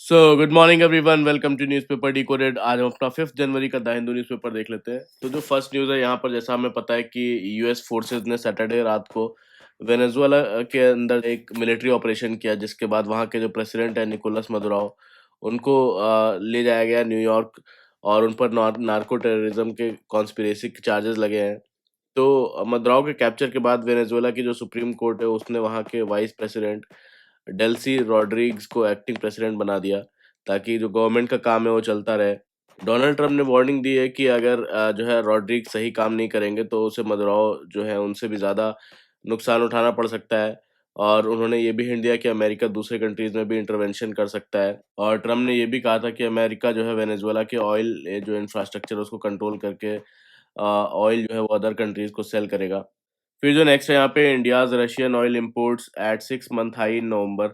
Good morning everyone, welcome to newspaper decoded. आज हम अपना 5 जनवरी का द हिंदू न्यूज़पेपर देख लेते हैं। तो जो फर्स्ट न्यूज़ है यहाँ पर, जैसा हमें पता है कि यूएस फोर्सेस ने सैटरडे रात को वेनेजुएला के अंदर एक मिलिट्री ऑपरेशन किया, जिसके बाद वहाँ के जो प्रेसिडेंट है निकोलस मदुराओ, उनको ले जाया गया न्यूयॉर्क और उन पर नार्को टेररिज्म के कॉन्स्पिरेसी के चार्जेस लगे हैं। तो मदुराओ के कैप्चर के बाद वेनेजुएला की जो सुप्रीम कोर्ट है उसने वहाँ के वाइस प्रेसिडेंट डेल्सी रॉड्रिग्स को एक्टिंग प्रेसिडेंट बना दिया, ताकि जो गवर्नमेंट का काम है वो चलता रहे। डोनाल्ड ट्रम्प ने वार्निंग दी है कि अगर जो है रॉड्रिग्स सही काम नहीं करेंगे तो उसे मदुराओ जो है उनसे भी ज़्यादा नुकसान उठाना पड़ सकता है। और उन्होंने ये भी हिंट दिया कि अमेरिका दूसरे कंट्रीज़ में भी इंटरवेंशन कर सकता है। और ट्रम्प ने ये भी कहा था कि अमेरिका जो है वेनेजुएला के ऑयल जो इंफ्रास्ट्रक्चर है उसको कंट्रोल करके ऑयल जो है वो अदर कंट्रीज़ को सेल करेगा। फिर जो नेक्स्ट है यहाँ पे, India's Russian oil imports at 6 month high in November.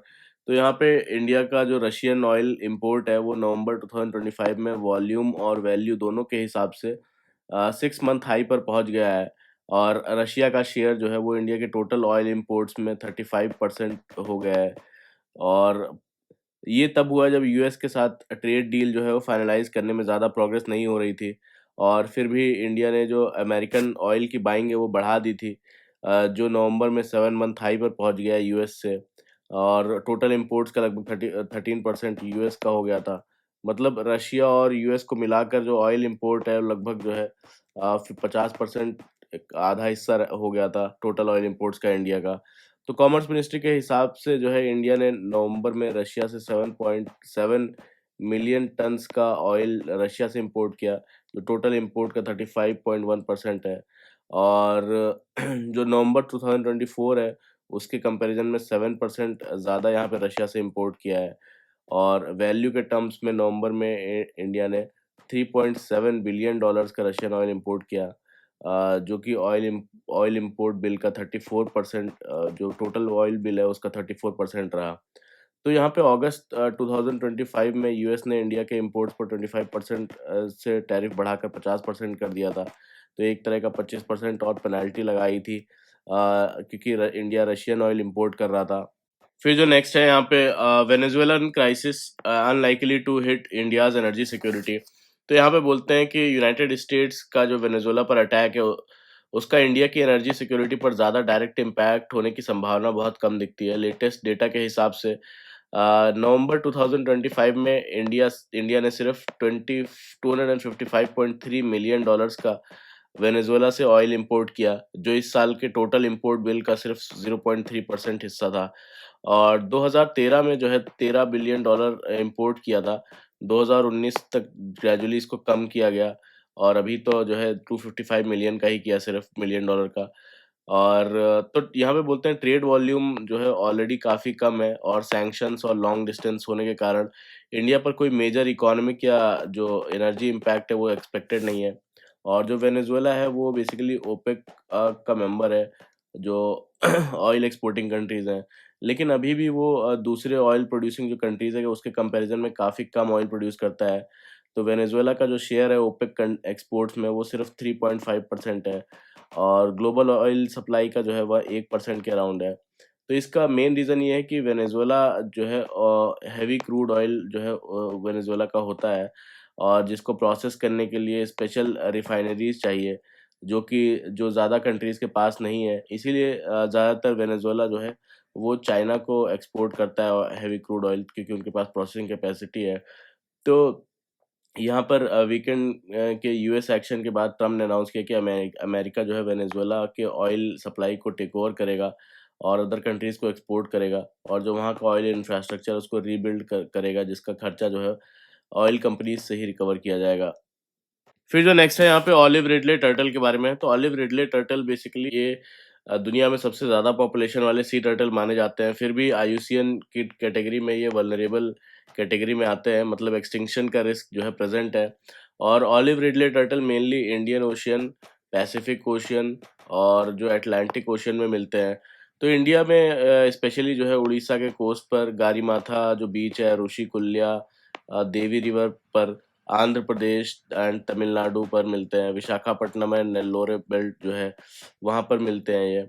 तो यहाँ पे इंडिया का जो रशियन ऑयल इंपोर्ट है वो नवंबर 2025 में वॉल्यूम और वैल्यू दोनों के हिसाब से 6 मंथ हाई पर पहुँच गया है। और रशिया का शेयर जो है वो इंडिया के टोटल ऑयल इंपोर्ट्स में 35% हो गया है। और ये तब हुआ जब यूएस के साथ ट्रेड डील जो है वो फाइनलाइज़ करने में ज़्यादा प्रोग्रेस नहीं हो रही थी। और फिर भी इंडिया ने जो अमेरिकन ऑयल की बाइंग है वो बढ़ा दी थी, जो नवंबर में 7 मंथ हाई पर पहुंच गया यूएस से। और टोटल इंपोर्ट्स का लगभग 13% यूएस का हो गया था। मतलब रशिया और यूएस को मिलाकर जो ऑयल इंपोर्ट है लगभग जो है 50%, आधा हिस्सा हो गया था टोटल ऑयल इंपोर्ट्स का इंडिया का। तो कॉमर्स मिनिस्ट्री के हिसाब से जो है इंडिया ने नवंबर में रशिया से 7.7 मिलियन टन्स का ऑयल रशिया से इंपोर्ट किया, जो टोटल इंपोर्ट का 35.1% है। और जो नवंबर 2024 है उसके कंपैरिजन में 7% ज़्यादा यहाँ पे रशिया से इंपोर्ट किया है। और वैल्यू के टर्म्स में नवंबर में इंडिया ने 3.7 बिलियन डॉलर्स का रशियन ऑयल इंपोर्ट किया, जो कि ऑयल इंपोर्ट बिल का 34%, जो टोटल ऑयल बिल है उसका 34% रहा। तो यहाँ पे अगस्त 2025 में यूएस ने इंडिया के इंपोर्ट्स पर 25% से टैरिफ बढ़ाकर 50% कर दिया था। तो एक तरह का 25% और पेनल्टी लगाई थी, क्योंकि इंडिया रशियन ऑयल इंपोर्ट कर रहा था। फिर जो नेक्स्ट है यहाँ पे, Venezuelan crisis unlikely to hit India's energy security. तो यहाँ पे बोलते हैं कि यूनाइटेड स्टेट्स का जो वेनेजुएला पर अटैक है उसका इंडिया की एनर्जी सिक्योरिटी पर ज़्यादा डायरेक्ट इम्पैक्ट होने की संभावना बहुत कम दिखती है। लेटेस्ट डेटा के हिसाब से नवंबर 2025 में इंडिया ने सिर्फ 255.3 मिलियन डॉलर्स का वेनेजुएला से ऑयल इंपोर्ट किया, जो इस साल के टोटल इंपोर्ट बिल का सिर्फ 0.3% हिस्सा था। और 2013 में जो है 13 बिलियन डॉलर इंपोर्ट किया था। 2019 तक ग्रेजुअली इसको कम किया गया और अभी तो जो है 255 मिलियन का ही किया, सिर्फ मिलियन डॉलर का। और तो यहाँ पे बोलते हैं ट्रेड वॉल्यूम जो है ऑलरेडी काफ़ी कम है और सैंक्शंस और लॉन्ग डिस्टेंस होने के कारण इंडिया पर कोई मेजर इकोनॉमिक या जो एनर्जी इम्पैक्ट है वो एक्सपेक्टेड नहीं है। और जो वेनेजुएला है वो बेसिकली ओपेक का मेंबर है, जो ऑयल एक्सपोर्टिंग कंट्रीज़ हैं। लेकिन अभी भी वो दूसरे ऑयल प्रोड्यूसिंग जो कंट्रीज़ है उसके कंपैरिजन में काफ़ी कम ऑयल प्रोड्यूस करता है। तो वेनेजुएला का जो शेयर है ओपेक एक्सपोर्ट्स में वो सिर्फ 3.5% है। और ग्लोबल ऑयल सप्लाई का जो है वह 1% के अराउंड है। तो इसका मेन रीज़न ये है कि वेनेजुएला जो है हेवी क्रूड ऑयल जो है वेनेजुएला का होता है और जिसको प्रोसेस करने के लिए स्पेशल रिफाइनरीज़ चाहिए, जो ज़्यादा कंट्रीज़ के पास नहीं है। इसीलिए ज़्यादातर वेनेजुएला जो है वो चाइना को एक्सपोर्ट करता है हेवी क्रूड ऑयल, क्योंकि उनके पास प्रोसेसिंग कैपेसिटी है। तो यहाँ पर वीकेंड के यूएस एक्शन के बाद ट्रम्प ने अनाउंस किया कि अमेरिका जो है वेनेजुएला के ऑयल सप्लाई को टेक ओवर करेगा और अदर कंट्रीज़ को एक्सपोर्ट करेगा और जो वहाँ का ऑयल इंफ्रास्ट्रक्चर उसको रीबिल्ड करेगा, जिसका खर्चा जो है ऑयल कंपनीज से ही रिकवर किया जाएगा। फिर जो नेक्स्ट है यहाँ पे ऑलिव रिडले टर्टल के बारे में है। तो ऑलिव रिडले टर्टल बेसिकली ये दुनिया में सबसे ज़्यादा पॉपुलेशन वाले सी टर्टल माने जाते हैं। फिर भी आईयूसीएन की कैटेगरी में ये वल्नरेबल कैटेगरी में आते हैं, मतलब एक्सटिंक्शन का रिस्क जो है प्रेजेंट है। और olive Ridley turtle mainly Indian ocean, Pacific ocean और जो अटलांटिक ओशियन में मिलते हैं। तो इंडिया में स्पेशली जो है उड़ीसा के कोस्ट पर गारीमाथा जो बीच है, ऋषिकुल्या, देवी रिवर पर, आंध्र प्रदेश एंड तमिलनाडु पर मिलते हैं। विशाखापट्टनम एंड नेल्लोरे बेल्ट जो है वहाँ पर मिलते हैं ये।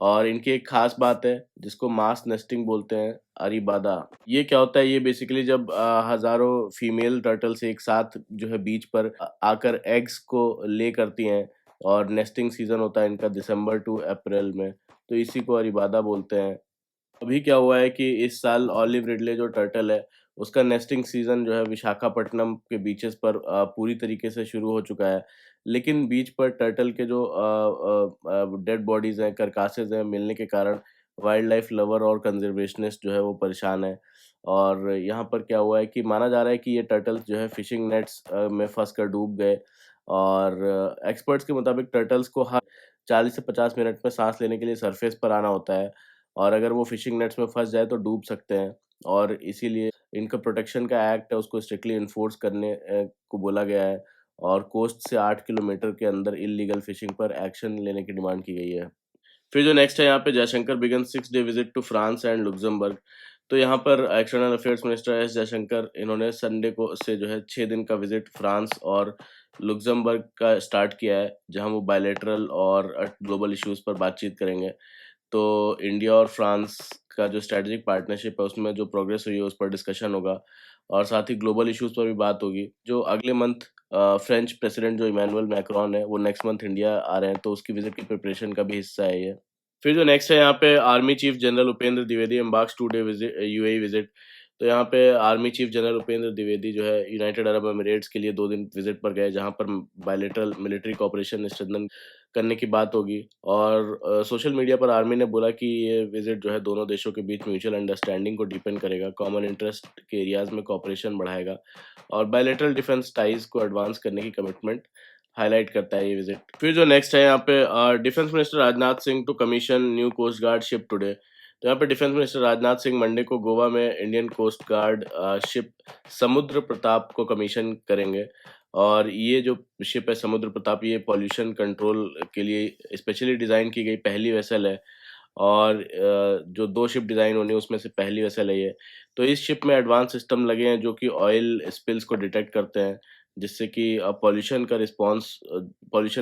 और इनकी एक खास बात है जिसको मास नेस्टिंग बोलते हैं, अरीबादा। ये क्या होता है, ये बेसिकली जब हज़ारों फीमेल टर्टल्स एक साथ जो है बीच पर आकर एग्स को ले करती हैं, और नेस्टिंग सीज़न होता है इनका दिसंबर टू अप्रैल में, तो इसी को अरीबादा बोलते हैं। अभी क्या हुआ है कि इस साल ऑलिव रिडले जो टर्टल है, उसका नेस्टिंग सीज़न जो है विशाखापट्टनम के बीचेस पर पूरी तरीके से शुरू हो चुका है। लेकिन बीच पर टर्टल के जो डेड बॉडीज़ हैं, कार्कासेज़ हैं, मिलने के कारण वाइल्ड लाइफ लवर और कंज़र्वेशनिस्ट जो है वो परेशान हैं। और यहाँ पर क्या हुआ है कि माना जा रहा है कि ये टर्टल्स जो है फिशिंग नेट्स में फँस कर डूब गए, और एक्सपर्ट्स के मुताबिक टर्टल्स को हर 40 से 50 मिनट में साँस लेने के लिए सरफेस पर आना होता है। और अगर वो फिशिंग नेट्स में फँस जाए तो डूब सकते हैं, और इसीलिए इनका प्रोटेक्शन का एक्ट है उसको स्ट्रिक्टली एनफोर्स करने को बोला गया है, और कोस्ट से 8 किलोमीटर के अंदर इल्लीगल फिशिंग पर एक्शन लेने की डिमांड की गई है। फिर जो नेक्स्ट है यहाँ पे, Jaishankar began 6 day visit to France and Luxembourg. तो यहाँ पर external affairs minister S Jaishankar, इन्होंने संडे को से जो है 6 दिन का विजिट फ्रांस और लुक्सेमबर्ग का स्टार्ट किया है, जहाँ वो बायलैटरल और ग्लोबल इश्यूज पर बातचीत करेंगे। तो इंडिया और फ्रांस का जो स्ट्रेटेजिक पार्टनरशिप है उसमें जो प्रोग्रेस हुई है उस पर डिस्कशन होगा, और साथ ही ग्लोबल इश्यूज पर भी बात होगी। जो अगले मंथ फ्रेंच प्रेसिडेंट जो इमैनुअल मैक्रोन है वो नेक्स्ट मंथ इंडिया आ रहे हैं, तो उसकी विजिट की प्रिपरेशन का भी हिस्सा है ये। फिर जो नेक्स्ट है यहाँ पे, army chief general Upendra Dwivedi embarks 2 day visit UAE visit. तो यहाँ पे army chief general Upendra Dwivedi जो है यूनाइटेड अरब एमिरेट्स के लिए 2 दिन विजिट पर गए, जहाँ पर बायलैटरल मिलिट्री कोऑपरेशन स्ट्रेंथन करने की बात होगी। और सोशल मीडिया पर आर्मी ने बोला कि ये विजिट जो है दोनों देशों के बीच म्यूचुअल अंडरस्टैंडिंग को डीपेन करेगा, कॉमन इंटरेस्ट के एरियाज में कोऑपरेशन बढ़ाएगा, और बायलैटरल डिफेंस टाइज को एडवांस करने की कमिटमेंट हाईलाइट करता है ये विजिट। फिर जो नेक्स्ट है यहाँ पे, defence minister Rajnath Singh to commission new coast guard ship today. तो यहाँ पे defence minister Rajnath Singh Monday को गोवा में इंडियन कोस्ट गार्ड शिप समुद्र प्रताप को कमीशन करेंगे, और ये जो शिप है समुद्र प्रताप, ये पॉल्यूशन कंट्रोल के लिए स्पेशली डिज़ाइन की गई पहली वेसल है, और जो 2 शिप डिज़ाइन होनी है उसमें से पहली वेसल है ये। तो इस शिप में एडवांस सिस्टम लगे हैं जो कि ऑयल स्पिल्स को डिटेक्ट करते हैं, जिससे कि पॉल्यूशन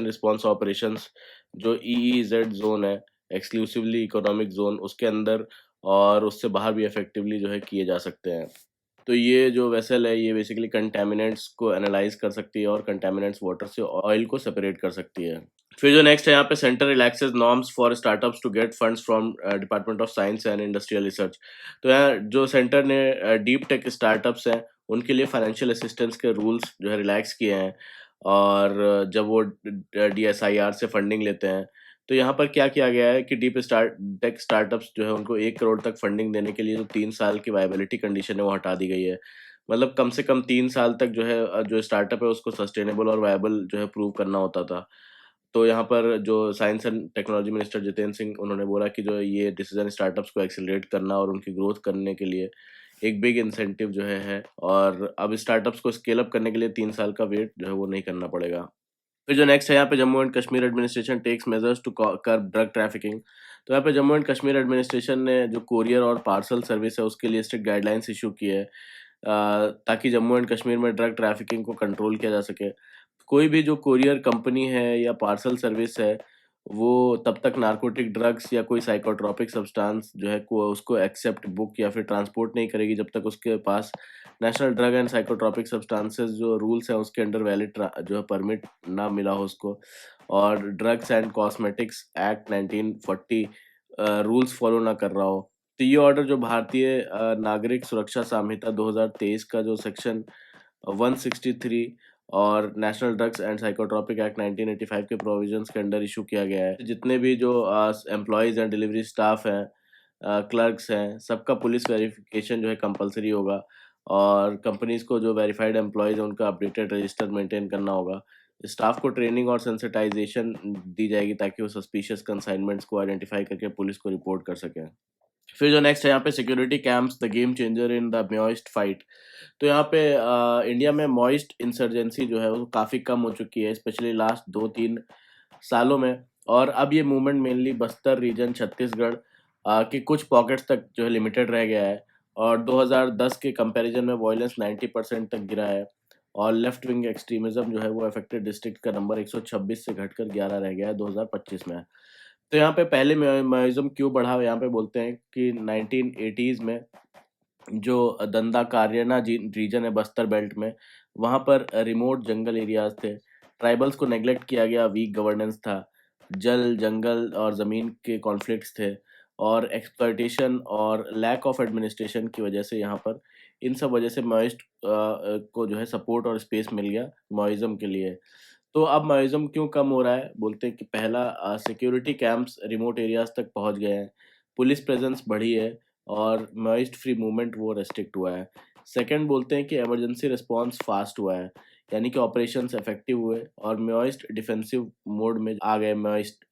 रिस्पॉन्स ऑपरेशंस जो ईईज़ेड ज़ोन है, एक्सक्लूसिवली इकोनॉमिक ज़ोन, उसके अंदर और उससे बाहर भी इफ़ेक्टिवली जो है किए जा सकते हैं। तो ये जो वेसल है ये बेसिकली कंटामिनेंट्स को एनालाइज़ कर सकती है, और कंटामिनेंट्स वाटर से ऑयल को सेपरेट कर सकती है। फिर जो नेक्स्ट है यहाँ पे, centre relaxes norms for startups to get funds from department of science and industrial research. तो यहाँ जो सेंटर ने डीप टेक स्टार्टअप्स हैं उनके लिए फाइनेंशियल असिस्टेंस के रूल्स जो है रिलैक्स किए हैं, और जब वो डीएसआईआर से फंडिंग लेते हैं, तो यहाँ पर क्या किया गया है कि डीप स्टार्ट टेक स्टार्टअप्स जो है उनको 1 करोड़ तक फंडिंग देने के लिए जो 3 साल की वायबिलिटी कंडीशन है वो हटा दी गई है। मतलब कम से कम 3 साल तक जो है जो स्टार्टअप है उसको सस्टेनेबल और वायबल जो है प्रूव करना होता था। तो यहाँ पर जो science and technology minister Jitendra Singh, उन्होंने बोला कि जो ये डिसीजन स्टार्टअप्स को एक्सेलरेट करना और उनकी ग्रोथ करने के लिए एक बिग इंसेंटिव जो है, और अब स्टार्टअप्स को स्केल अप करने के लिए 3 साल का वेट जो है वो नहीं करना पड़ेगा। फिर जो नेक्स्ट है यहाँ पे, Jammu and Kashmir administration takes measures to curb drug trafficking. तो यहाँ पे जम्मू एंड कश्मीर एडमिनिस्ट्रेशन ने जो कोरियर और पार्सल सर्विस है उसके लिए स्ट्रिक्ट गाइडलाइंस इशू की है, ताकि जम्मू एंड कश्मीर में ड्रग ट्रैफिकिंग को कंट्रोल किया जा सके। कोई भी जो कोरियर कंपनी है या पार्सल सर्विस है, वो तब तक नार्कोटिक ड्रग्स या कोई साइकोट्रोपिक सब्सटेंस जो है को उसको एक्सेप्ट, बुक या फिर ट्रांसपोर्ट नहीं करेगी जब तक उसके पास national drug and psychotropic substances जो रूल्स हैं उसके अंडर वैलिड जो है परमिट ना मिला हो उसको। और drugs and cosmetics act 1940 rules follow ना कर रहा हो। तो ये ऑर्डर जो भारतीय नागरिक सुरक्षा संहिता 2023 का जो सेक्शन 163 और national drugs and psychotropic act 1985 के प्रोविजंस के अंडर इशू किया गया है। जितने भी जो एम्प्लॉयज़ हैं, डिलीवरी स्टाफ हैं, क्लर्क्स हैं, सबका पुलिस वेरिफिकेशन जो है कंपलसरी होगा, और कंपनीज़ को जो वेरीफाइड एम्प्लॉयज़ हैं उनका अपडेटेड रजिस्टर मेंटेन करना होगा। स्टाफ को ट्रेनिंग और सेंसिटाइजेशन दी जाएगी ताकि वो सस्पिशियस कंसाइनमेंट्स को आइडेंटिफाई करके पुलिस को रिपोर्ट कर सकें। फिर जो नेक्स्ट है यहाँ पे, security camps the game changer in the moist fight. तो यहाँ पे इंडिया में मॉइस्ट इंसर्जेंसी जो है वो काफ़ी कम हो चुकी है, स्पेशली लास्ट 2-3 सालों में, और अब ये movement mainly Bastar region, Chhattisgarh के कुछ पॉकेट्स तक जो है लिमिटेड रह गया है, और 2010 के कंपैरिजन में वॉयलेंस 90% तक गिरा है, और लेफ्ट विंग एक्सट्रीमिज्म जो है वो अफेक्टेड डिस्ट्रिक्ट का नंबर 126 से घटकर 11 रह गया है 2025 में। तो यहाँ पे पहले माओइज़्म क्यों बढ़ा, यहाँ पे बोलते हैं कि 1980s में जो दंडाकारण्य रीजन है बस्तर बेल्ट में, वहाँ पर रिमोट जंगल एरियाज थे। ट्राइबल्स को नेग्लेक्ट किया गया, वीक गवर्नेंस था, जल जंगल और ज़मीन के कॉन्फ्लिक्ट्स थे, और एक्सप्लॉयटेशन और लैक ऑफ एडमिनिस्ट्रेशन की वजह से यहाँ पर इन सब वजह से माओइस्ट को जो है सपोर्ट और स्पेस मिल गया माओइज़्म के लिए। तो अब माओइज़्म क्यों कम हो रहा है? बोलते हैं कि पहला, सिक्योरिटी कैंप्स रिमोट एरियाज़ तक पहुँच गए हैं, पुलिस प्रेज़ेंस बढ़ी है और माओइस्ट फ्री मूवमेंट वो रेस्ट्रिक्ट हुआ है। सेकंड, बोलते हैं कि इमरजेंसी रिस्पॉन्स फ़ास्ट हुआ है, यानी कि ऑपरेशंस इफ़ेक्टिव हुए और माओइस्ट डिफेंसिव मोड में आ गए माओइस्ट।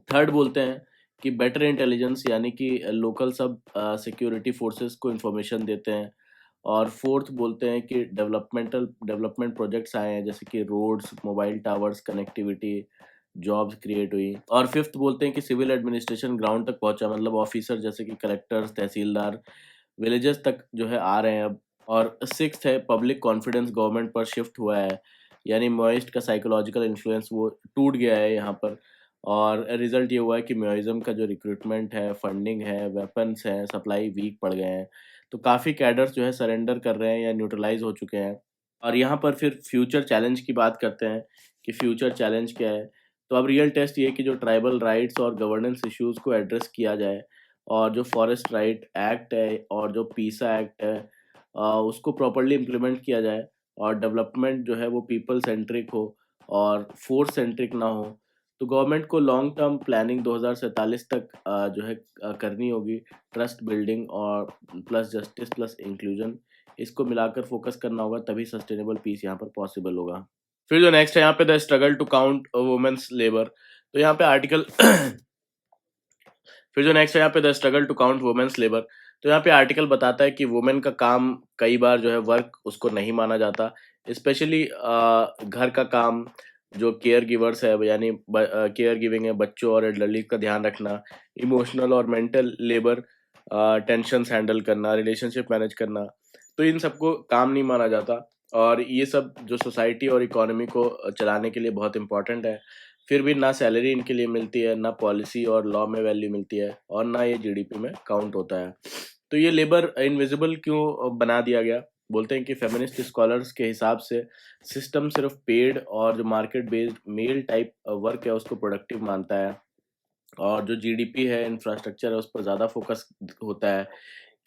थर्ड, बोलते हैं कि बेटर इंटेलिजेंस, यानी कि लोकल सब सिक्योरिटी फोर्सेस को इंफॉर्मेशन देते हैं। और फोर्थ, बोलते हैं कि डेवलपमेंट प्रोजेक्ट्स आए हैं, जैसे कि roads, mobile towers, connectivity, jobs create हुई। और फिफ्थ, बोलते हैं कि सिविल एडमिनिस्ट्रेशन ग्राउंड तक पहुंचा, मतलब ऑफिसर जैसे कि कलेक्टर्स, तहसीलदार विलेजेस तक जो है आ रहे हैं अब। और सिक्स्थ है, पब्लिक कॉन्फिडेंस गवर्नमेंट पर शिफ्ट हुआ है, यानी माओइस्ट का साइकोलॉजिकल इन्फ्लुएंस वो टूट गया है यहाँ पर। और रिजल्ट ये हुआ है कि माओइज्म का जो रिक्रूटमेंट है, फंडिंग है, वेपन्स हैं, सप्लाई वीक पड़ गए हैं। तो काफ़ी कैडर्स जो है सरेंडर कर रहे हैं या न्यूट्रलाइज हो चुके हैं। और यहाँ पर फिर फ्यूचर चैलेंज की बात करते हैं कि फ्यूचर चैलेंज क्या है। तो अब रियल टेस्ट ये है कि जो ट्राइबल राइट्स और गवर्नेंस इश्यूज को एड्रेस किया जाए, और जो फॉरेस्ट राइट एक्ट है और जो पीसा एक्ट है, उसको प्रॉपरली इम्प्लीमेंट किया जाए, और डेवलपमेंट जो है वो पीपल सेंट्रिक हो और फोर्स सेंट्रिक ना हो। तो गवर्नमेंट को लॉन्ग टर्म प्लानिंग 2047 तक जो है करनी होगी। ट्रस्ट बिल्डिंग और प्लस जस्टिस प्लस इंक्लूजन, इसको मिलाकर फोकस करना होगा, तभी सस्टेनेबल पीस यहाँ पर पॉसिबल होगा। फिर जो नेक्स्ट है यहाँ पे the struggle to count women's labour. तो यहाँ पे आर्टिकल फिर जो नेक्स्ट है यहाँ पे the struggle to count women's labour. तो यहाँ पे आर्टिकल बताता है कि वुमेन का काम कई बार जो है वर्क उसको नहीं माना जाता, स्पेशली घर का काम, जो केयर गिवर्स है, यानी केयर गिविंग है, बच्चों और एल्डरली का ध्यान रखना, इमोशनल और मेंटल लेबर, टेंशन्स हैंडल करना, रिलेशनशिप मैनेज करना, तो इन सबको काम नहीं माना जाता। और ये सब जो सोसाइटी और इकोनॉमी को चलाने के लिए बहुत इंपॉर्टेंट है, फिर भी ना सैलरी इनके लिए मिलती है, ना पॉलिसी और लॉ में वैल्यू मिलती है, और ना ये जीडीपी में काउंट होता है। तो ये लेबर इनविजिबल क्यों बना दिया गया? बोलते हैं कि फेमिनिस्ट स्कॉलर्स के हिसाब से सिस्टम सिर्फ पेड और जो market based male type work है उसको प्रोडक्टिव मानता है, और जो जीडीपी है, इंफ्रास्ट्रक्चर है, उस पर ज़्यादा फोकस होता है।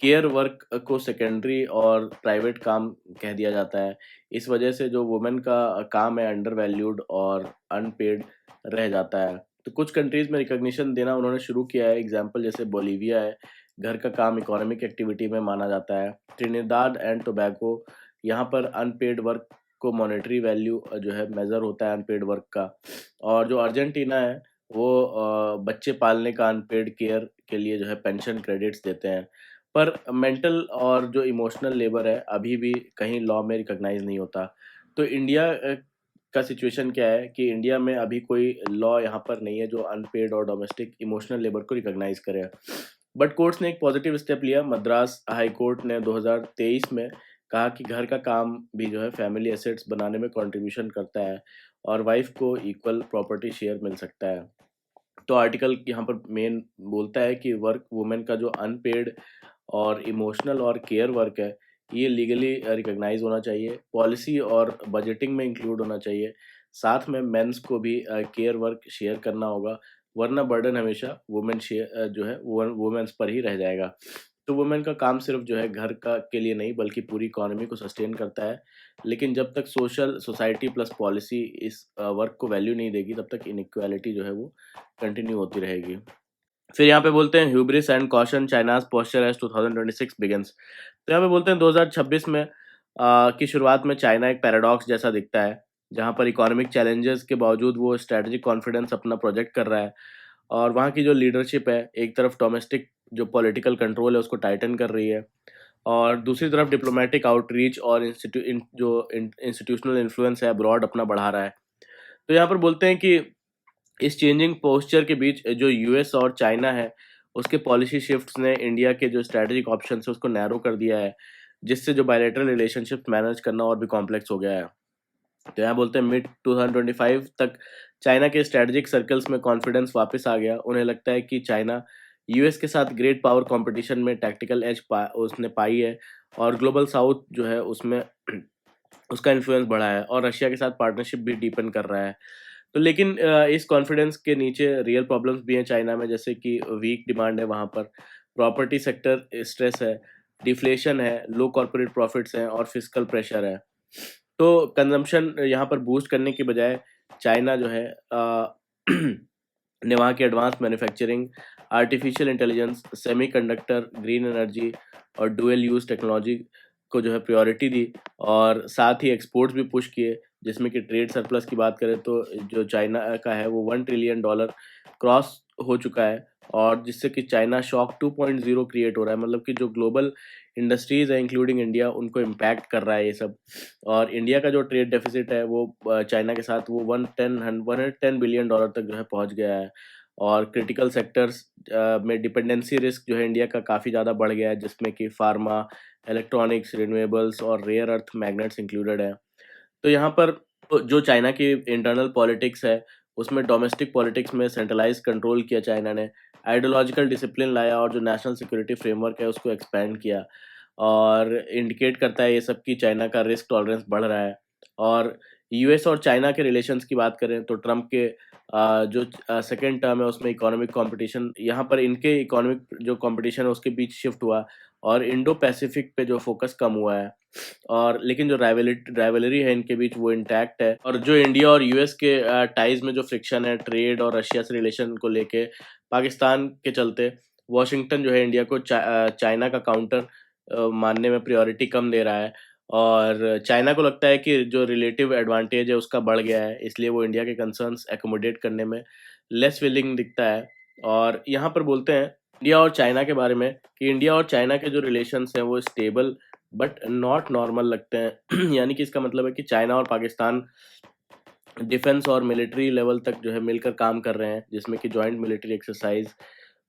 केयर वर्क को सेकेंडरी और प्राइवेट काम कह दिया जाता है। इस वजह से जो वुमेन का काम है अंडर वैल्यूड और अनपेड रह जाता है। तो कुछ कंट्रीज में रिकॉग्निशन देना उन्होंने शुरू किया है, एग्जांपल जैसे बोलीविया है, घर का काम इकोनॉमिक एक्टिविटी में माना जाता है। ट्रिनिदाद एंड टोबैगो, यहाँ पर अनपेड वर्क को मॉनेटरी वैल्यू जो है मेजर होता है अनपेड वर्क का। और जो अर्जेंटीना है, वो बच्चे पालने का अनपेड केयर के लिए जो है पेंशन क्रेडिट्स देते हैं। पर मेंटल और जो इमोशनल लेबर है अभी भी कहीं लॉ में रिकॉग्नाइज नहीं होता। तो इंडिया का सिचुएशन क्या है कि इंडिया में अभी कोई लॉ यहाँ पर नहीं है जो अनपेड और डोमेस्टिक इमोशनल लेबर को रिकॉग्नाइज करे। बट कोर्ट्स ने एक पॉजिटिव स्टेप लिया। मद्रास हाई कोर्ट ने 2023 में कहा कि घर का काम भी जो है फैमिली एसेट्स बनाने में कंट्रीब्यूशन करता है, और वाइफ को इक्वल प्रॉपर्टी शेयर मिल सकता है। तो आर्टिकल यहाँ पर मेन बोलता है कि वर्क वुमेन का जो अनपेड और इमोशनल और केयर वर्क है, ये लीगली रिकॉग्नाइज होना चाहिए, पॉलिसी और बजटिंग में इंक्लूड होना चाहिए। साथ में मेंस को भी केयर वर्क शेयर करना होगा, वरना बर्डन हमेशा वुमेन शेयर जो है वुमेन्स पर ही रह जाएगा। तो वुमेन का काम सिर्फ जो है घर का के लिए नहीं बल्कि पूरी इकोनॉमी को सस्टेन करता है। लेकिन जब तक सोशल सोसाइटी प्लस पॉलिसी इस वर्क को वैल्यू नहीं देगी, तब तक इनइक्वालिटी जो है वो कंटिन्यू होती रहेगी। फिर यहाँ पे बोलते हैं hubris and caution China's posture as 2026 begins. तो यहाँ पे बोलते हैं 2026 में की शुरुआत में चाइना एक पैराडॉक्स जैसा दिखता है, जहाँ पर इकोनॉमिक चैलेंजेस के बावजूद वो स्ट्रेटजिक कॉन्फिडेंस अपना प्रोजेक्ट कर रहा है। और वहाँ की जो लीडरशिप है, एक तरफ डोमेस्टिक जो पॉलिटिकल कंट्रोल है उसको टाइटन कर रही है, और दूसरी तरफ डिप्लोमेटिक आउटरीच और इंस्टीट्यूशनल इन्फ्लुएंस है अब्रॉड अपना बढ़ा रहा है। तो यहाँ पर बोलते हैं कि इस चेंजिंग पोस्चर के बीच जो यूएस और चाइना है, उसके पॉलिसी शिफ्ट्स ने इंडिया के जो स्ट्रैटेजिक ऑप्शन है उसको नैरो कर दिया है, जिससे जो बायलैटरल रिलेशनशिप मैनेज करना और भी कॉम्प्लेक्स हो गया है। तो यहाँ बोलते हैं मिड 2025 तक चाइना के स्ट्रेटेजिक सर्कल्स में कॉन्फिडेंस वापस आ गया। उन्हें लगता है कि चाइना यूएस के साथ ग्रेट पावर कंपटीशन में टैक्टिकल एज उसने पाई है, और ग्लोबल साउथ जो है उसमें उसका इन्फ्लुएंस बढ़ा है, और रशिया के साथ पार्टनरशिप भी डीपन कर रहा है। तो लेकिन इस कॉन्फिडेंस के नीचे रियल प्रॉब्लम्स भी हैं चाइना में, जैसे कि वीक डिमांड है वहाँ पर, प्रॉपर्टी सेक्टर स्ट्रेस है, डिफ्लेशन है, लो कॉर्पोरेट प्रॉफिट्स हैं, और फिस्कल प्रेशर है। तो कंजम्पशन यहाँ पर बूस्ट करने की बजाय चाइना जो है ने वहाँ की advance manufacturing, artificial intelligence, semiconductor, green energy और डुअल यूज़ टेक्नोलॉजी को जो है प्रायोरिटी दी, और साथ ही एक्सपोर्ट्स भी पुश किए, जिसमें कि ट्रेड सरप्लस की बात करें तो जो चाइना का है वो $1 ट्रिलियन क्रॉस हो चुका है, और जिससे कि चाइना शॉक 2.0 क्रिएट हो रहा है, मतलब कि जो ग्लोबल इंडस्ट्रीज़ है इंक्लूडिंग इंडिया उनको इम्पैक्ट कर रहा है ये सब। और इंडिया का जो ट्रेड डेफिसिट है वो चाइना के साथ वो 110 बिलियन डॉलर तक जो है पहुंच गया है, और क्रिटिकल सेक्टर्स में डिपेंडेंसी रिस्क जो है इंडिया का काफ़ी ज़्यादा बढ़ गया है, जिसमें कि फार्मा, इलेक्ट्रॉनिक्स, रिन्यूएबल्स और रेयर अर्थ मैग्नेट्स इंक्लूडेड है। तो यहाँ पर जो चाइना की इंटरनल पॉलिटिक्स है, उसमें डोमेस्टिक पॉलिटिक्स में सेंट्रलाइज़ कंट्रोल किया चाइना ने, आइडियोलॉजिकल डिसिप्लिन लाया, और जो नेशनल सिक्योरिटी फ्रेमवर्क है उसको एक्सपैंड किया, और इंडिकेट करता है ये सब कि चाइना का रिस्क टॉलरेंस बढ़ रहा है। और यूएस और चाइना के रिलेशंस की बात करें तो ट्रम्प के जो सेकेंड टर्म है उसमें इकोनॉमिक कंपटीशन, यहाँ पर इनके इकोनॉमिक जो कंपटीशन है उसके बीच शिफ्ट हुआ, और इंडो पैसिफिक पे जो फोकस कम हुआ है, और लेकिन जो राइवलरी है इनके बीच वो इंटैक्ट है। और जो इंडिया और यूएस के टाइज में जो फ्रिक्शन है ट्रेड और रशिया से रिलेशन को लेके, पाकिस्तान के चलते वॉशिंगटन जो है इंडिया को चाइना का काउंटर मानने में प्रायोरिटी कम दे रहा है, और चाइना को लगता है कि जो रिलेटिव एडवांटेज है उसका बढ़ गया है, इसलिए वो इंडिया के कंसर्न्स एकोमोडेट करने में लेस विलिंग दिखता है। और यहाँ पर बोलते हैं इंडिया और चाइना के बारे में कि इंडिया और चाइना के जो रिलेशंस हैं वो स्टेबल बट नॉट नॉर्मल लगते हैं। यानी कि इसका मतलब है कि चाइना और पाकिस्तान डिफेंस और मिलिट्री लेवल तक जो है मिलकर काम कर रहे हैं, जिसमें कि जॉइंट मिलिट्री एक्सरसाइज,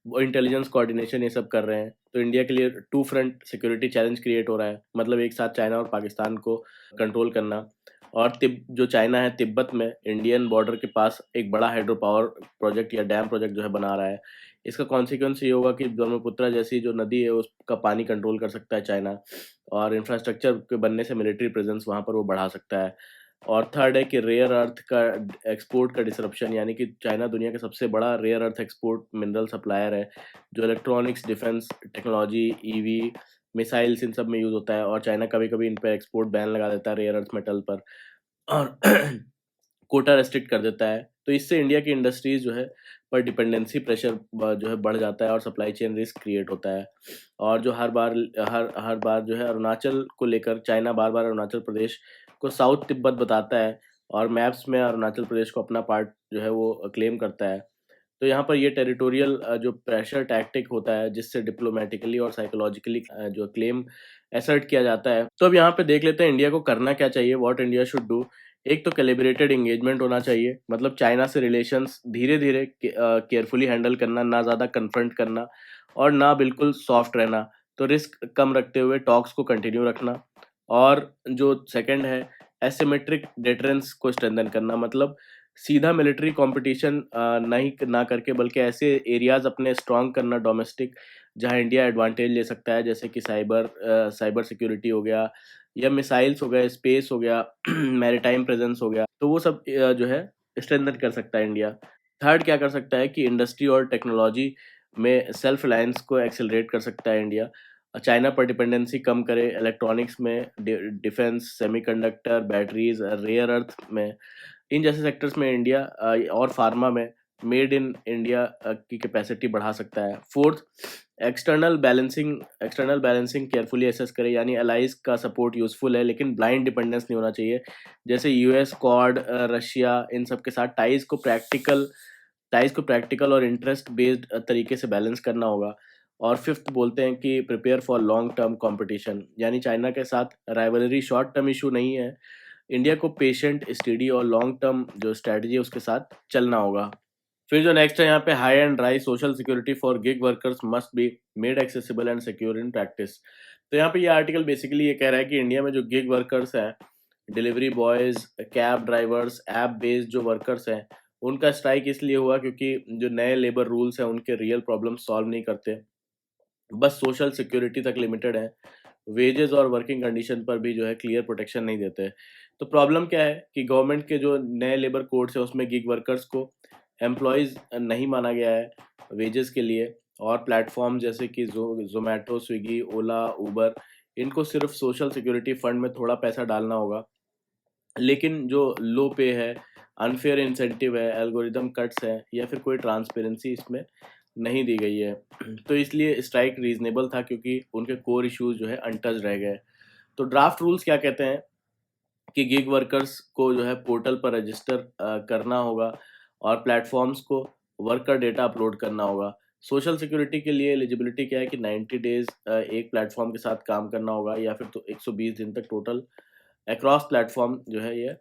वो इंटेलिजेंस कोऑर्डिनेशन ये सब कर रहे हैं। तो इंडिया के लिए two front security challenge create हो रहा है, मतलब एक साथ चाइना और पाकिस्तान को कंट्रोल करना। और जो चाइना है तिब्बत में इंडियन बॉर्डर के पास एक बड़ा हाइड्रो पावर प्रोजेक्ट या डैम प्रोजेक्ट जो है बना रहा है। इसका कॉन्सिक्वेंस ये होगा कि ब्रह्मपुत्र जैसी जो नदी है उसका पानी कंट्रोल कर सकता है चाइना, और इंफ्रास्ट्रक्चर के बनने से मिलिट्री प्रेजेंस वहाँ पर वो बढ़ा सकता है। और थर्ड है कि रेयर अर्थ का एक्सपोर्ट का डिसरप्शन, यानी कि चाइना दुनिया का सबसे बड़ा rare earth export mineral supplier है, जो electronics, defence technology, EV, missiles इन सब में यूज़ होता है, और चाइना कभी-कभी इन पे एक्सपोर्ट बैन लगा देता है रेयर अर्थ मेटल पर, और कोटा रेस्ट्रिक्ट कर देता है। तो इससे इंडिया की इंडस्ट्रीज़ जो है पर डिपेंडेंसी प्रेशर जो है बढ़ जाता है, और सप्लाई चेन रिस्क क्रिएट होता है। और जो हर हर बार जो है अरुणाचल को लेकर चाइना बार-बार अरुणाचल प्रदेश को साउथ तिब्बत बताता है, और मैप्स में अरुणाचल प्रदेश को अपना पार्ट जो है वो क्लेम करता है। तो यहाँ पर ये टेरिटोरियल जो प्रेशर टैक्टिक होता है, जिससे डिप्लोमेटिकली और साइकोलॉजिकली जो क्लेम असर्ट किया जाता है। तो अब यहाँ पे देख लेते हैं इंडिया को करना क्या चाहिए, व्हाट इंडिया शुड डू। एक तो कैलिब्रेटेड एंगेजमेंट होना चाहिए, मतलब चाइना से रिलेशंस धीरे-धीरे केयरफुली हैंडल करना, ना ज़्यादा कन्फ्रंट करना और ना बिल्कुल सॉफ्ट रहना। तो रिस्क कम रखते हुए टॉक्स को कंटिन्यू रखना। और जो सेकंड है एसिमेट्रिक डिटरेंस को स्ट्रेंथन करना, मतलब सीधा मिलिट्री कंपटीशन नहीं ना करके, बल्कि ऐसे एरियाज अपने स्ट्रांग करना डोमेस्टिक, जहां इंडिया एडवांटेज ले सकता है, जैसे कि साइबर सिक्योरिटी हो गया, या मिसाइल्स हो गए, स्पेस हो गया, मैरीटाइम प्रेजेंस हो गया। तो वो सब जो है स्ट्रेंथन कर सकता है इंडिया। थर्ड क्या कर सकता है कि इंडस्ट्री और टेक्नोलॉजी में सेल्फ रिलायंस को एक्सेलरेट कर सकता है इंडिया। चाइना पर डिपेंडेंसी कम करे, इलेक्ट्रॉनिक्स में, defence, semiconductor, batteries, rare earth में, इन जैसे सेक्टर्स में इंडिया और फार्मा में मेड इन इंडिया की कैपेसिटी बढ़ा सकता है। Fourth, external balancing carefully assess करें, यानी अलाइज का सपोर्ट यूजफुल है लेकिन ब्लाइंड डिपेंडेंस नहीं होना चाहिए। जैसे यूएस, क्वाड, रशिया, इन सब के साथ टाइज को प्रैक्टिकल और इंटरेस्ट बेस्ड तरीके से बैलेंस करना होगा। और फिफ्थ बोलते हैं कि prepare for long term competition, यानी चाइना के साथ राइवलरी शॉर्ट टर्म इशू नहीं है। इंडिया को पेशेंट, स्टडी और लॉन्ग टर्म जो स्ट्रैटेजी है उसके साथ चलना होगा। फिर जो नेक्स्ट है यहाँ पे high and dry social security for gig workers must be made accessible and secure in practice. तो यहाँ पे ये आर्टिकल बेसिकली ये कह रहा है कि इंडिया में जो गिग वर्कर्स हैं delivery boys, cab drivers, app based जो वर्कर्स हैं, उनका स्ट्राइक इसलिए हुआ क्योंकि जो नए लेबर रूल्स हैं, उनके रियल प्रॉब्लम सॉल्व नहीं करते, बस सोशल सिक्योरिटी तक लिमिटेड है। वेजेस और वर्किंग कंडीशन पर भी जो है क्लियर प्रोटेक्शन नहीं देते। तो प्रॉब्लम क्या है कि गवर्नमेंट के जो नए लेबर कोड्स है उसमें गिग वर्कर्स को एम्प्लॉयज़ नहीं माना गया है वेजेस के लिए, और प्लेटफॉर्म जैसे कि ज़ोमैटो, स्विगी, ओला, उबर, इनको सिर्फ सोशल सिक्योरिटी फंड में थोड़ा पैसा डालना होगा। लेकिन जो लो पे है, अनफेयर इंसेंटिव है, एल्गोरिदम कट्स है या फिर कोई ट्रांसपेरेंसी इसमें नहीं दी गई है। तो इसलिए स्ट्राइक रीज़नेबल था क्योंकि उनके कोर इश्यूज़ जो है अनटच्ड रह गए। तो ड्राफ्ट रूल्स क्या कहते हैं कि गिग वर्कर्स को जो है पोर्टल पर रजिस्टर करना होगा और प्लेटफॉर्म्स को वर्कर डेटा अपलोड करना होगा। सोशल सिक्योरिटी के लिए एलिजिबिलिटी क्या है कि 90 डेज़ एक प्लेटफॉर्म के साथ काम करना होगा या फिर तो 120 दिन तक टोटल अक्रॉस प्लेटफॉर्म जो है ये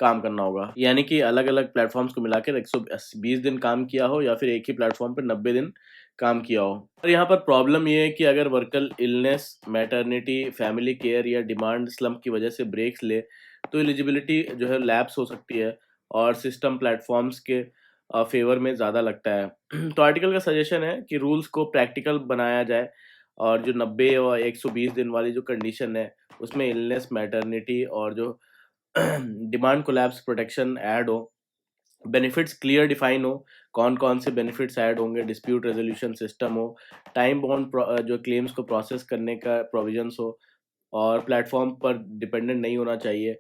काम करना होगा। यानी कि अलग-अलग प्लेटफॉर्म्स को मिलाकर 120 दिन काम किया हो या फिर एक ही प्लेटफॉर्म पे 90 दिन काम किया हो। और यहाँ पर प्रॉब्लम ये है कि अगर worker illness, maternity, family care या डिमांड स्लम्प की वजह से ब्रेक्स ले, तो एलिजिबिलिटी जो है लैप्स हो सकती है और सिस्टम प्लेटफॉर्म्स के फ़ेवर में ज़्यादा लगता है। तो आर्टिकल का सजेशन है कि रूल्स को प्रैक्टिकल बनाया जाए और जो 90 और 120 दिन वाली जो कंडीशन है, उसमें इलनेस, मैटरनिटी और जो डिमांड कोलैप्स प्रोटेक्शन ऐड हो, बेनिफिट्स क्लियर डिफाइन हो, कौन-कौन से बेनिफिट्स ऐड होंगे, डिस्प्यूट रेज़ोल्यूशन सिस्टम हो, टाइम बाउंड जो क्लेम्स को प्रोसेस करने का प्रोविज़न्स हो और प्लेटफ़ॉर्म पर डिपेंडेंट नहीं होना चाहिए।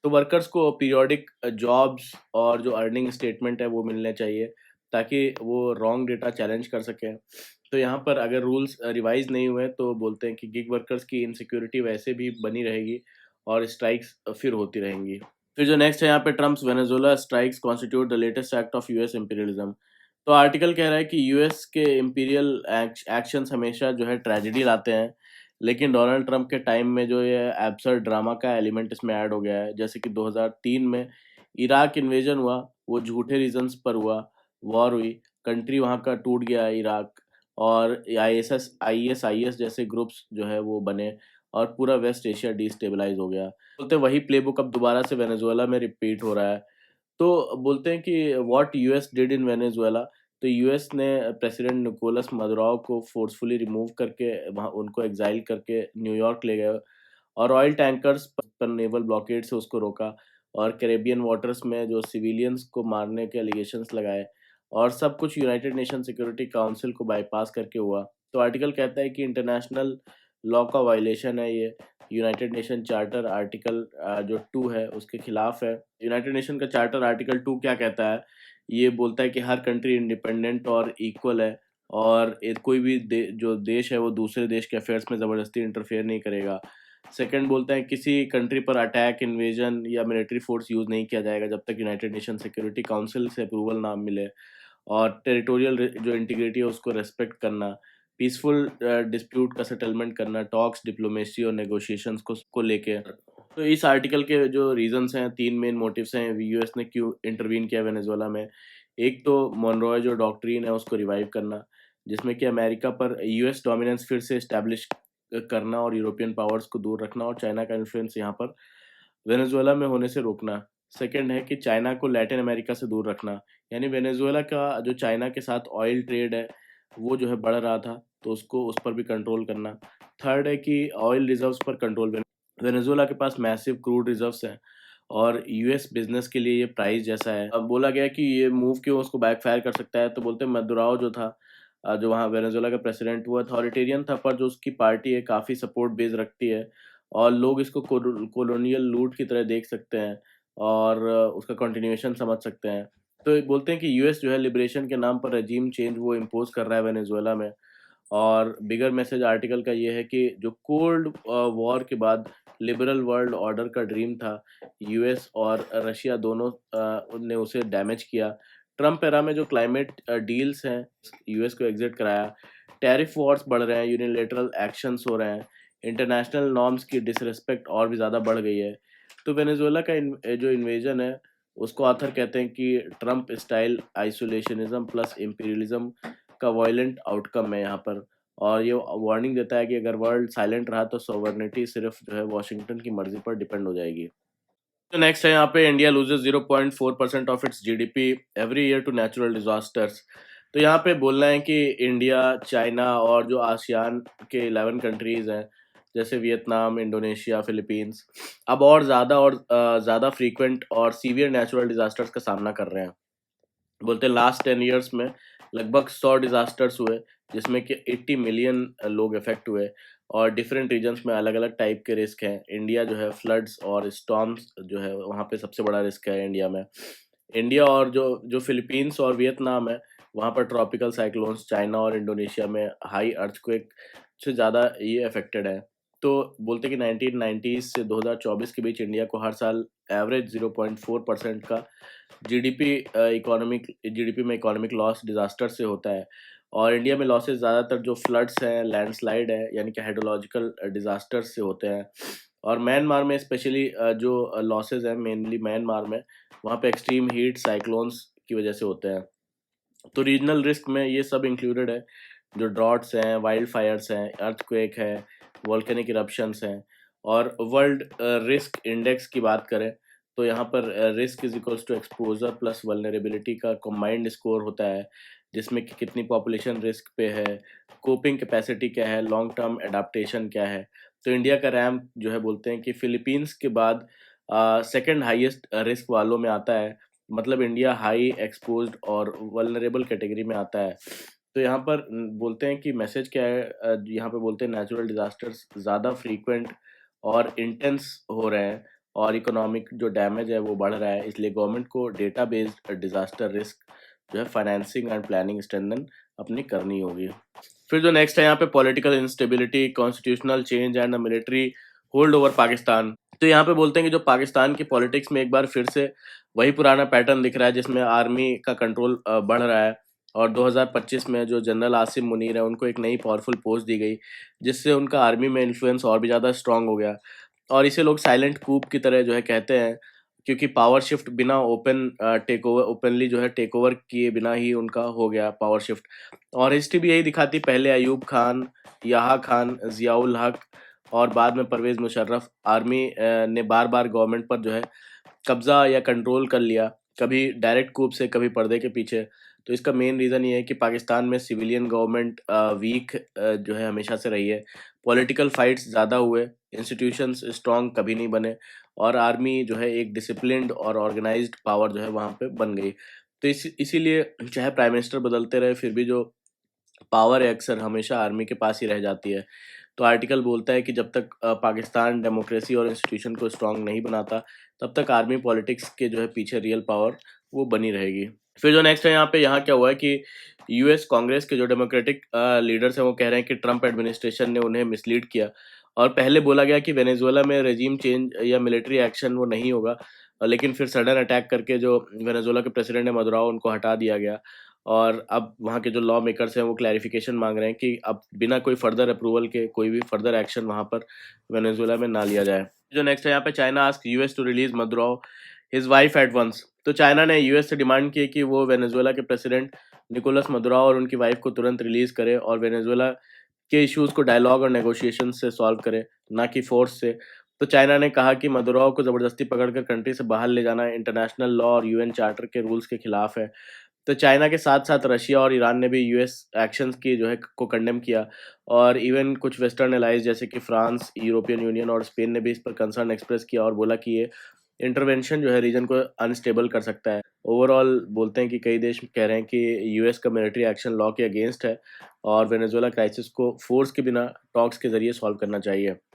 तो वर्कर्स को पीरियोडिक जॉब्स और जो अर्निंग स्टेटमेंट है वो मिलने चाहिए ताकि वो रॉन्ग डेटा चैलेंज कर सकें। तो यहाँ पर अगर रूल्स रिवाइज़ नहीं हुए तो बोलते हैं कि गिग वर्कर्स की इनसिक्योरिटी वैसे भी बनी रहेगी और स्ट्राइक्स फिर होती रहेंगी। फिर जो नेक्स्ट है यहाँ पे Trump's Venezuela strikes constitute the latest act of US imperialism. तो आर्टिकल कह रहा है कि यूएस के इंपीरियल एक्शंस हमेशा जो है ट्रेजेडी लाते हैं, लेकिन डोनाल्ड ट्रंप के टाइम में जो ये एब्सर्ड ड्रामा का एलिमेंट इसमें ऐड हो गया है। जैसे कि 2003 में इराक इन्वेजन हुआ, वो झूठे रीजंस पर हुआ, वॉर हुई, कंट्री वहाँ का टूट गया इराक, और आईएस जैसे ग्रुप्स जो है वो बने और पूरा वेस्ट एशिया डिस्टेबलाइज हो गया। बोलते हैं वही प्लेबुक अब दोबारा से वेनेजुएला में रिपीट हो रहा है। तो बोलते हैं कि what US did in Venezuela, तो यूएस ने प्रेसिडेंट निकोलस मदुरो को फोर्सफुली रिमूव करके वहाँ उनको एग्जाइल करके न्यूयॉर्क ले गए और ऑयल टैंकर्स पर नेवल ब्लॉकेड से उसको रोका और कैरेबियन वाटर्स में जो सिविलियंस को मारने के एलिगेशंस लगाए, और सब कुछ यूनाइटेड नेशन सिक्योरिटी काउंसिल को बाईपास करके हुआ। तो आर्टिकल कहता है कि इंटरनेशनल लॉ का वायलेशन है ये, यूनाइटेड नेशन चार्टर आर्टिकल जो 2 है उसके खिलाफ है। यूनाइटेड नेशन का चार्टर आर्टिकल 2 क्या कहता है? ये बोलता है कि हर कंट्री इंडिपेंडेंट और इक्वल है और कोई भी जो देश है वो दूसरे देश के अफेयर्स में ज़बरदस्ती इंटरफेयर नहीं करेगा। सेकंड बोलता है किसी कंट्री पर अटैक, इन्वेजन या मिलिट्री फोर्स यूज़ नहीं किया जाएगा जब तक यूनाइटेड नेशन सिक्योरिटी काउंसिल से अप्रूवल ना मिले, और टेरिटोरियल जो इंटीग्रिटी है उसको रेस्पेक्ट करना, पीसफुल डिस्प्यूट का सेटलमेंट करना, टॉक्स, डिप्लोमेसी और नेगोशिएशंस को लेके। तो इस आर्टिकल के जो रीजंस हैं, 3 मेन मोटिव्स हैं यूएस ने क्यों इंटरवीन किया वेनेजुएला में। एक तो मोनरोय जो डॉक्ट्रिन है उसको रिवाइव करना, जिसमें कि अमेरिका पर यूएस डोमिनेंस फिर से एस्टैब्लिश करना और यूरोपियन पावर्स को दूर रखना और चाइना का इन्फ्लुएंस यहाँ पर वेनेजुएला में होने से रोकना। सेकंड है कि चाइना को लैटिन अमेरिका से दूर रखना, यानी वेनेजुएला का जो चाइना के साथ ऑयल ट्रेड है, वो जो है बढ़ रहा था, तो उसको उस पर भी कंट्रोल करना। थर्ड है कि ऑयल रिजर्व्स पर कंट्रोल। वेनेजुएला के पास मैसिव क्रूड रिजर्व्स हैं और यूएस बिजनेस के लिए ये प्राइस जैसा है। अब बोला गया कि ये मूव क्यों उसको बैकफायर कर सकता है, तो बोलते हैं मदुराओ जो था जो वहाँ वेनेजुएला का प्रेसिडेंट, वो अथॉरिटेरियन था पर जो उसकी पार्टी है काफ़ी सपोर्ट बेस रखती है और लोग इसको कॉलोनियल लूट की तरह देख सकते हैं और उसका कंटिन्यूएशन समझ सकते हैं। तो ये बोलते हैं कि यूएस जो है लिबरेशन के नाम पर रजीम चेंज वो इम्पोज कर रहा है वेनेजुएला में। और बिगर मैसेज आर्टिकल का ये है कि जो कोल्ड वॉर के बाद लिबरल वर्ल्ड ऑर्डर का ड्रीम था, यूएस और रशिया दोनों ने उसे डैमेज किया। ट्रम्प एरा में जो क्लाइमेट डील्स हैं, यूएस को एग्जिट कराया, टैरिफ वॉर्स बढ़ रहे हैं, यूनिलेटरल एक्शंस हो रहे हैं, इंटरनेशनल नॉर्म्स की डिसरिस्पेक्ट और भी ज़्यादा बढ़ गई है। तो वेनेजुएला का जो इन्वेजन है, उसको ऑथर कहते हैं कि ट्रम्प स्टाइल आइसोलेशनिज्म प्लस इम्पीरियलिज्म का वायलेंट आउटकम है यहाँ पर, और ये वार्निंग देता है कि अगर वर्ल्ड साइलेंट रहा तो सॉवरेनिटी सिर्फ जो है वॉशिंगटन की मर्जी पर डिपेंड हो जाएगी। तो नेक्स्ट है यहाँ पे India loses 0.4% of its GDP every year to natural disasters. तो यहाँ पे बोलना है कि इंडिया, चाइना और जो आसियान के 11 कंट्रीज हैं, जैसे वियतनाम, इंडोनेशिया, फिलीपींस, अब और ज़्यादा फ्रीक्वेंट और सीवियर नेचुरल डिजास्टर्स का सामना कर रहे हैं। बोलते हैं लास्ट 10 ईयर्स में लगभग 100 डिजास्टर्स हुए, जिसमें कि 80 मिलियन लोग इफेक्ट हुए, और डिफरेंट रीजन्स में अलग अलग टाइप के रिस्क हैं। इंडिया जो है फ्लड्स और स्टॉर्म्स जो है वहाँ पे सबसे बड़ा रिस्क है इंडिया में। इंडिया और जो जो फिलीपींस और वियतनाम है, वहाँ पर ट्रॉपिकल साइक्लोन्स, चाइना और इंडोनेशिया में हाई अर्थक्वेक से ज़्यादा ये अफेक्टेड है। तो बोलते हैं कि 1990 से 2024 के बीच इंडिया को हर साल एवरेज 0.4% का जीडीपी में इकोनॉमिक लॉस डिजास्टर से होता है। और इंडिया में लॉसेस ज़्यादातर जो फ्लड्स हैं, लैंडस्लाइड है, यानी कि हाइड्रोलॉजिकल डिजास्टर से होते हैं। और म्यांमार में स्पेशली जो लॉसेस हैं मेनली म्यांमार में, वहाँ पे एक्सट्रीम हीट साइक्लोन्स की वजह से होते हैं। तो रीजनल रिस्क में ये सब इंक्लूडेड है, जो ड्रॉट्स हैं, वाइल्ड फायर्स हैं, अर्थक्वेक है, वोल्केनिक इरप्शंस हैं। और वर्ल्ड रिस्क इंडेक्स की बात करें तो यहाँ पर risk is equals to exposure plus vulnerability का कंबाइंड स्कोर होता है, जिसमें कि कितनी पॉपुलेशन रिस्क पे है, कोपिंग कैपेसिटी क्या है, लॉन्ग टर्म एडाप्टेशन क्या है। तो इंडिया का रैंक जो है बोलते हैं कि फिलीपींस के बाद सेकंड हाईएस्ट रिस्क वालों में आता है। मतलब इंडिया हाई एक्सपोज्ड और वल्नरेबल कैटेगरी में आता है। तो यहाँ पर बोलते हैं कि मैसेज क्या है, यहाँ पे बोलते हैं नेचुरल डिजास्टर्स ज़्यादा फ्रीक्वेंट और इंटेंस हो रहे हैं, और इकोनॉमिक जो डैमेज है वो बढ़ रहा है। इसलिए गवर्नमेंट को डेटा बेस्ड डिजास्टर रिस्क जो है फाइनेंसिंग एंड प्लानिंग स्ट्रेंथन अपनी करनी होगी। फिर जो नेक्स्ट है यहाँ पे political instability, constitutional change and military hold over Pakistan. तो यहाँ पे बोलते हैं कि जो पाकिस्तान की पॉलिटिक्स में एक बार फिर से वही पुराना पैटर्न दिख रहा है, जिसमें आर्मी का कंट्रोल बढ़ रहा है। और 2025 में जो जनरल आसिम मुनीर है, उनको एक नई पावरफुल पोस्ट दी गई, जिससे उनका आर्मी में इन्फ्लुएंस और भी ज़्यादा स्ट्रांग हो गया। और इसे लोग साइलेंट कूप की तरह जो है कहते हैं, क्योंकि पावर शिफ्ट बिना ओपनली जो है टेक ओवर किए बिना ही उनका हो गया पावर शिफ्ट। और हिस्ट्री भी यही दिखाती, पहले अयूब खान, याहा खान, जियाउल हक और बाद में परवेज मुशर्रफ, आर्मी ने बार बार गवर्नमेंट पर जो है कब्जा या कंट्रोल कर लिया, कभी डायरेक्ट कूप से, कभी पर्दे के पीछे। तो इसका मेन रीज़न ये है कि पाकिस्तान में सिविलियन गवर्नमेंट वीक जो है हमेशा से रही है। पॉलिटिकल फाइट्स ज़्यादा हुए, इंस्टीट्यूशंस स्ट्रांग कभी नहीं बने, और आर्मी जो है एक डिसिप्लिन्ड और ऑर्गेनाइज्ड पावर जो है वहाँ पे बन गई। तो इसीलिए चाहे प्राइम मिनिस्टर बदलते रहे, फिर भी जो पावर है अक्सर हमेशा आर्मी के पास ही रह जाती है। तो आर्टिकल बोलता है कि जब तक पाकिस्तान डेमोक्रेसी और इंस्टीट्यूशन को स्ट्रांग नहीं बनाता, तब तक आर्मी पॉलिटिक्स के जो है पीछे रियल पावर वो बनी रहेगी। फिर जो नेक्स्ट है यहाँ पे, यहाँ क्या हुआ है कि यूएस कांग्रेस के जो डेमोक्रेटिक लीडर्स हैं वो कह रहे हैं कि ट्रम्प एडमिनिस्ट्रेशन ने उन्हें मिसलीड किया। और पहले बोला गया कि वेनेजुएला में रेजिम चेंज या मिलिट्री एक्शन वो नहीं होगा, लेकिन फिर सडन अटैक करके जो वेनेजुएला के प्रेसिडेंट है मदुराओ, उनको हटा दिया गया। और अब वहाँ के जो लॉ मेकर्स हैं वो क्लैरिफिकेशन मांग रहे हैं कि अब बिना कोई फर्दर अप्रूवल के कोई भी फर्दर एक्शन वहाँ पर वेनेजुएला में ना लिया जाए। जो नेक्स्ट है यहाँ पे, China ask US to release Maduro his wife at once. तो चाइना ने यूएस से डिमांड की कि वो वेनेजुएला के प्रेसिडेंट निकोलस मदुराओ और उनकी वाइफ को तुरंत रिलीज करे, और वेनेजुएला के इश्यूज को डायलॉग और नेगोशिएशन से सॉल्व करे, ना कि फोर्स से। तो चाइना ने कहा कि मदुराओ को ज़बरदस्ती पकड़कर कंट्री से बाहर ले जाना इंटरनेशनल लॉ और यूएन चार्टर के रूल्स के खिलाफ है। तो चाइना के साथ-साथ रशिया और ईरान ने भी यूएस एक्शंस की जो है को कंडेम किया, और इवन कुछ वेस्टर्न एलाइज जैसे कि फ्रांस, यूरोपियन यूनियन और स्पेन ने भी इस पर कंसर्न एक्सप्रेस किया और बोला कि ये इंटरवेंशन जो है रीजन को अनस्टेबल कर सकता है। ओवरऑल बोलते हैं कि कई देश कह रहे हैं कि यूएस का मिलिट्री एक्शन लॉ के अगेंस्ट है, और वेनेजुएला क्राइसिस को फोर्स के बिना टॉक्स के ज़रिए सॉल्व करना चाहिए।